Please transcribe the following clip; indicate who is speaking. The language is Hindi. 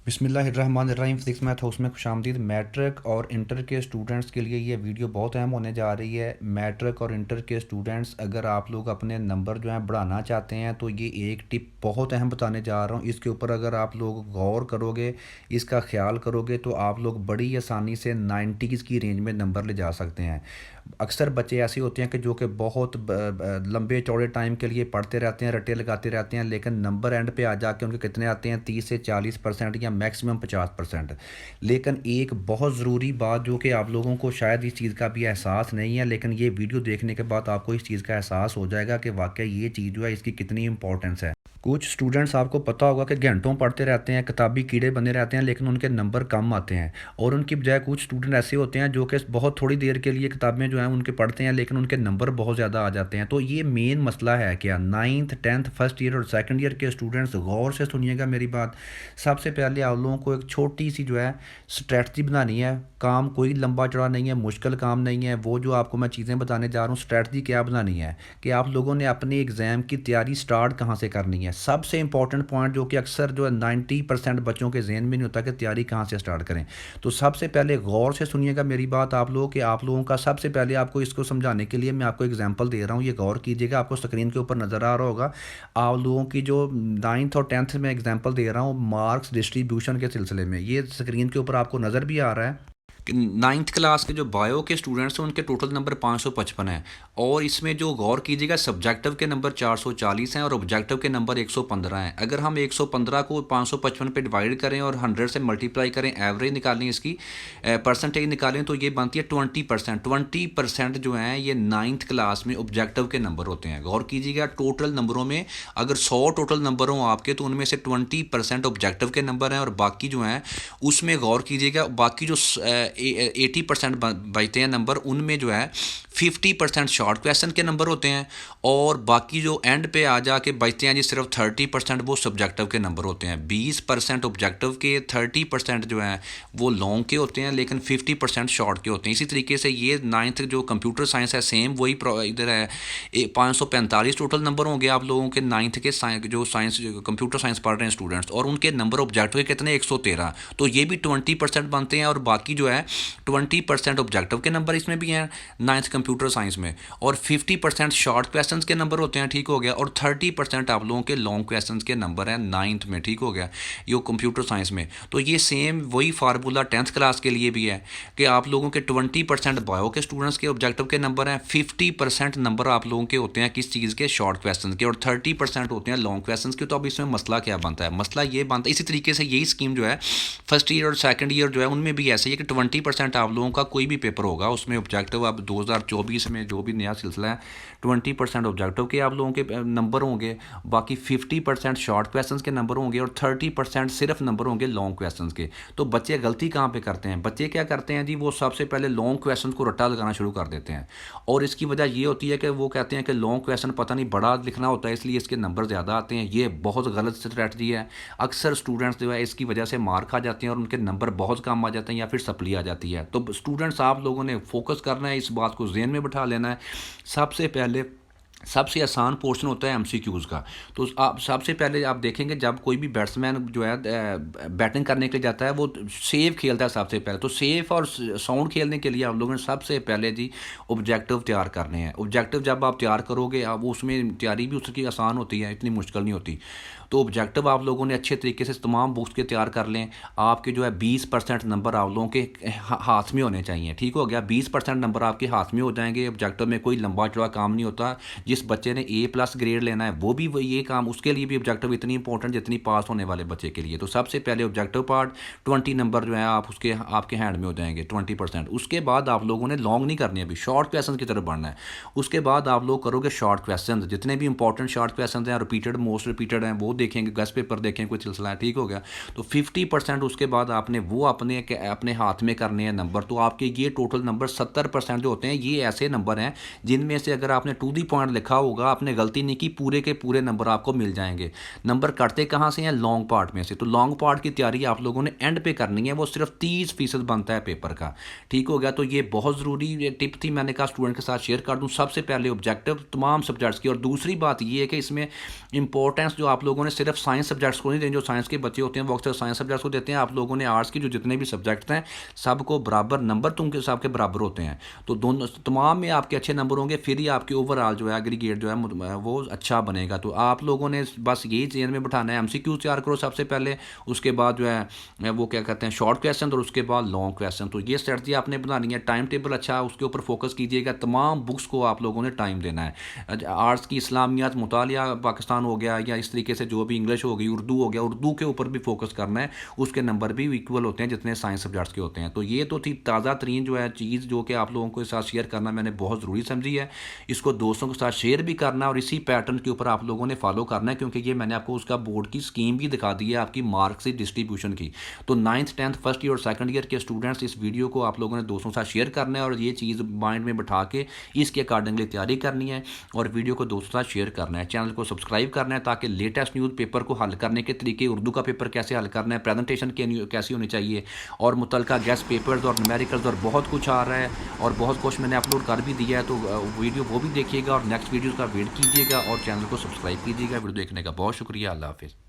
Speaker 1: बिस्मिल्लाहिर्रहमानिर्रहीम। फिज़िक्स मैथ हाउस में खुशामदीद। मैट्रिक और इंटर के स्टूडेंट्स के लिए ये वीडियो बहुत अहम होने जा रही है। मैट्रिक और इंटर के स्टूडेंट्स, अगर आप लोग अपने नंबर जो हैं बढ़ाना चाहते हैं तो ये एक टिप बहुत अहम बताने जा रहा हूँ। इसके ऊपर अगर आप लोग गौर करोगे, इसका ख्याल करोगे तो आप लोग बड़ी आसानी से 90s की रेंज में नंबर ले जा सकते हैं। अक्सर बच्चे ऐसे होते हैं कि जो कि बहुत लंबे चौड़े टाइम के लिए पढ़ते रहते हैं, रट्टे लगाते रहते हैं, लेकिन नंबर एंड पे आ जाके उनके कितने आते हैं, 30 से 40% या मैक्सिमम 50%। लेकिन एक बहुत ज़रूरी बात जो कि आप लोगों को शायद इस चीज़ का भी एहसास नहीं है, लेकिन ये वीडियो देखने के बाद आपको इस चीज़ का एहसास हो जाएगा कि वाकई ये चीज़ जो है इसकी कितनी इंपॉर्टेंस है। कुछ स्टूडेंट्स आपको पता होगा कि घंटों पढ़ते रहते हैं, किताबी कीड़े बने रहते हैं, लेकिन उनके नंबर कम आते हैं। और उनकी बजाय कुछ स्टूडेंट ऐसे होते हैं जो कि बहुत थोड़ी देर के लिए किताबें जो हैं उनके पढ़ते हैं, लेकिन उनके नंबर बहुत ज़्यादा आ जाते हैं। तो ये मेन मसला है क्या? नाइन्थ, टेंथ, फर्स्ट ईयर और सेकंड ईयर के स्टूडेंट्स गौर से सुनिएगा मेरी बात। सबसे पहले आप लोगों को एक छोटी सी जो है स्ट्रैटी बनानी है। काम कोई लंबा चौड़ा नहीं है, मुश्किल काम नहीं है। वो जो आपको मैं चीज़ें बताने जा रहा हूँ, स्ट्रैटी क्या बनानी है कि आप लोगों ने अपने एग्ज़ाम की तैयारी स्टार्ट कहाँ से करनी है। सबसे इंपॉर्टेंट पॉइंट जो कि अक्सर जो है 90% बच्चों के जहन में नहीं होता कि तैयारी कहाँ से स्टार्ट करें। तो सबसे पहले गौर से सुनिएगा मेरी बात आप लोग, कि आप लोगों का सबसे पहले आपको इसको समझाने के लिए मैं आपको एग्जांपल दे रहा हूँ। ये गौर कीजिएगा, आपको स्क्रीन के ऊपर नज़र आ रहा होगा। आप लोगों की जो नाइन्थ और टेंथ में एग्जाम्पल दे रहा हूँ मार्क्स डिस्ट्रीब्यूशन के सिलसिले में, ये स्क्रीन के ऊपर आपको नज़र भी आ रहा है कि नाइन्थ क्लास के जो बायो के स्टूडेंट्स हैं उनके टोटल नंबर 555 हैं। और इसमें जो गौर कीजिएगा, सब्जेक्टिव के नंबर 440 हैं और ऑब्जेक्टिव के नंबर 115 हैं। अगर हम 115 को 555 पे डिवाइड करें और 100 से मल्टीप्लाई करें, एवरेज निकालें, इसकी परसेंटेज निकालें, तो ये बनती है 20%। 20% जो हैं ये नाइन्थ क्लास में ऑब्जेक्टिव के नंबर होते हैं। गौर कीजिएगा, टोटल नंबरों में अगर 100 टोटल नंबर हों आपके, तो उनमें से 20% ऑब्जेक्टिव के नंबर हैं और बाकी जो हैं उसमें गौर कीजिएगा, बाकी जो 80% बचते हैं नंबर, उनमें जो है 50% शॉर्ट क्वेश्चन के नंबर होते हैं और बाकी जो एंड पे आ जाके बचते हैं जी सिर्फ 30%, वो सब्जेक्टिव के नंबर होते हैं। 20% ऑब्जेक्टिव के, 30% जो है वो लॉन्ग के होते हैं, लेकिन 50% शॉर्ट के होते हैं। इसी तरीके से ये नाइन्थ जो कंप्यूटर साइंस है, सेम वही इधर है। 545 टोटल नंबर होंगे आप लोगों के नाइन्थ के जो साइंस कंप्यूटर साइंस पढ़ रहे हैं स्टूडेंट्स, और उनके नंबर ऑब्जेक्टिव के कितने, 113। तो ये भी 20% बनते हैं और बाकी जो है 20% ऑब्जेक्टिव के नंबर इसमें भी हैं नाइन्थ कंप्यूटर साइंस में, और 50% शॉर्ट क्वेश्चंस के नंबर होते हैं, ठीक हो गया, और 30% आप लोगों के लॉन्ग क्वेश्चंस के नंबर हैं नाइन्थ में, ठीक हो गया, ये कंप्यूटर साइंस में। तो ये सेम वही फार्मूला 10th क्लास के लिए भी है कि आप लोगों के 20% बायो के स्टूडेंट्स के ऑब्जेक्टिव के नंबर हैं, 50% नंबर आप लोगों के होते हैं किस चीज़ के, शॉर्ट क्वेश्चन के, और 30% होते हैं लॉन्ग क्वेश्चन के। तो अब इसमें मसला क्या बनता है? मसला ये बनता है, इसी तरीके से यही स्कीम जो है फर्स्ट ईयर और सेकंड ईयर जो है उनमें भी ऐसे ही है कि 20% आप लोगों का कोई भी पेपर होगा उसमें ऑब्जेक्टिव, अब 2024 में जो भी नया सिलसिला है 20% ऑब्जेक्टिव के आप लोगों के नंबर होंगे, बाकी 50% शॉर्ट क्वेश्चंस के नंबर होंगे और 30% सिर्फ नंबर होंगे लॉन्ग क्वेश्चंस के। तो बच्चे गलती कहाँ पे करते हैं? बच्चे क्या करते हैं जी, वो सबसे पहले लॉन्ग क्वेश्चन को रट्टा लगाना शुरू कर देते हैं, और इसकी वजह ये होती है कि वो कहते हैं कि लॉन्ग क्वेश्चन पता नहीं बड़ा लिखना होता है इसलिए इसके नंबर ज़्यादा आते हैं। ये बहुत गलत स्ट्रैटजी है। अक्सर स्टूडेंट्स जो है इसकी वजह से मार खा जाते हैं और उनके नंबर बहुत कम आ जाते हैं या फिर सप्ली आ जाती है। तो स्टूडेंट्स आप लोगों ने फोकस करना है, इस बात को ज़हन में बिठा लेना है। सबसे पहले सबसे आसान पोर्शन होता है एमसीक्यूज़ का। तो आप सबसे पहले आप देखेंगे जब कोई भी बैट्समैन जो है बैटिंग करने के लिए जाता है वो सेव खेलता है सबसे पहले। तो सेफ और साउंड खेलने के लिए आप लोगों ने सबसे पहले जी ऑब्जेक्टिव तैयार करने हैं। ऑब्जेक्टिव जब आप तैयार करोगे, आप उसमें तैयारी भी उसकी आसान होती है, इतनी मुश्किल नहीं होती। तो ऑब्जेक्टिव आप लोगों ने अच्छे तरीके से तमाम बुक्स के तैयार कर लें। आपके जो है 20% नंबर आप लोगों के हाथ में होने चाहिए, ठीक हो गया। 20% नंबर आपके हाथ में हो जाएंगे। ऑब्जेक्टिव में कोई लंबा चौड़ा काम नहीं होता। जिस बच्चे ने A+ ग्रेड लेना है वो भी ये काम, उसके लिए भी ऑब्जेक्टिव इतनी इंपॉर्टेंट जितनी पास होने वाले बच्चे के लिए। तो सबसे पहले ऑब्जेक्टिव पार्ट 20 नंबर जो है आप उसके आपके हैंड में हो जाएंगे 20%। उसके बाद आप लोगों ने लॉन्ग नहीं करनी है, अभी शॉर्ट क्वेश्चन की तरफ बढ़ना है। उसके बाद आप लोग करोगे शॉर्ट क्वेश्चन, जितने भी इंपॉर्टेंट शॉर्ट क्वेश्चन हैं, रिपीटेड मोस्ट रिपीटेड हैं, वो देखेंगे, गेस्ट पेपर देखें, कोई सिलसिला है, ठीक हो गया। तो 50% उसके बाद आपने वो अपने हाथ में करने हैं नंबर। तो आपके ये टोटल नंबर 70% जो होते हैं ये ऐसे नंबर हैं जिनमें से अगर आपने टू दी पॉइंट लिखा होगा, आपने गलती नहीं की, पूरे के पूरे नंबर आपको मिल जाएंगे। नंबर कटते कहाँ से हैं? लॉन्ग पार्ट में से। तो लॉन्ग पार्ट की तैयारी आप लोगों ने एंड पे करनी है, वो सिर्फ 30% बनता है पेपर का। ठीक हो गया? तो ये बहुत ज़रूरी टिप थी, मैंने कहा स्टूडेंट के साथ शेयर कर दूँ। सबसे पहले ऑब्जेक्टिव तमाम सब्जेक्ट्स की, और दूसरी बात ये है कि इसमें इंपॉर्टेंस जो आप लोगों ने सिर्फ साइंस सब्जेक्ट्स को नहीं देनी, जो साइंस के बच्चे होते हैं वो अक्सर साइंस सब्जेक्ट्स को देते हैं। आप लोगों ने आर्ट्स की जो जितने भी सब्जेक्ट्स हैं सबको बराबर नंबर तुम के सबके बराबर होते हैं। तो दोनों तमाम में आपके अच्छे नंबर होंगे, फिर ही आपकी ओवरऑल जो है एग्रीगेट जो है वो अच्छा बनेगा। तो आप लोगों ने बस यही चेंज में बिठाना है, एमसीक्यू तैयार करो सबसे पहले, उसके बाद जो है वो क्या कहते हैं शॉर्ट क्वेश्चन, और उसके बाद लॉन्ग क्वेश्चन। तो ये स्ट्रेटजी आपने बनानी है। टाइम टेबल अच्छा उसके ऊपर फोकस कीजिएगा, तमाम बुक्स को आप लोगों ने टाइम देना है। आर्ट्स की इस्लामियात, मुतालिया पाकिस्तान हो गया, या इस तरीके से जो भी इंग्लिश हो गई, उर्दू हो गया, उर्दू के ऊपर भी फोकस करना है। उसके नंबर भी इक्वल होते हैं जितने साइंस सब्जेक्ट्स के होते हैं। तो ये तो थी ताज़ा तरीन जो है चीज़ जो कि आप लोगों के साथ शेयर करना मैंने बहुत ज़रूरी समझी है। इसको दोस्तों के साथ शेयर भी करना है, और इसी पैटर्न के ऊपर आप लोगों ने फॉलो करना है, क्योंकि ये मैंने आपको उसका बोर्ड की स्कीम भी दिखा दी है आपकी मार्क्स की डिस्ट्रीब्यूशन की। तो 9th 10th फर्स्ट ईयर और सेकंड ईयर के स्टूडेंट्स, इस वीडियो को आप लोगों ने दोस्तों के साथ शेयर करना है, और ये चीज़ माइंड में बिठा के इसके अकॉर्डिंगली तैयारी करनी है, और वीडियो को दोस्तों के साथ शेयर करना है। चैनल को सब्सक्राइब करना है ताकि लेटेस्ट न्यूज़ पेपर को हल करने के तरीके, उर्दू का पेपर कैसे हल करना है, प्रेजेंटेशन कैसी होनी चाहिए, और मुतलका गेस्ट पेपर्स और न्यूमेरिकल्स और बहुत कुछ आ रहा है, और बहुत कुछ मैंने अपलोड कर भी दिया है। तो वीडियो वो भी देखिएगा, और नेक्स्ट वीडियो का वेट कीजिएगा, और चैनल को सब्सक्राइब कीजिएगा। वीडियो देखने का बहुत शुक्रिया। अल्लाह हाफिज़।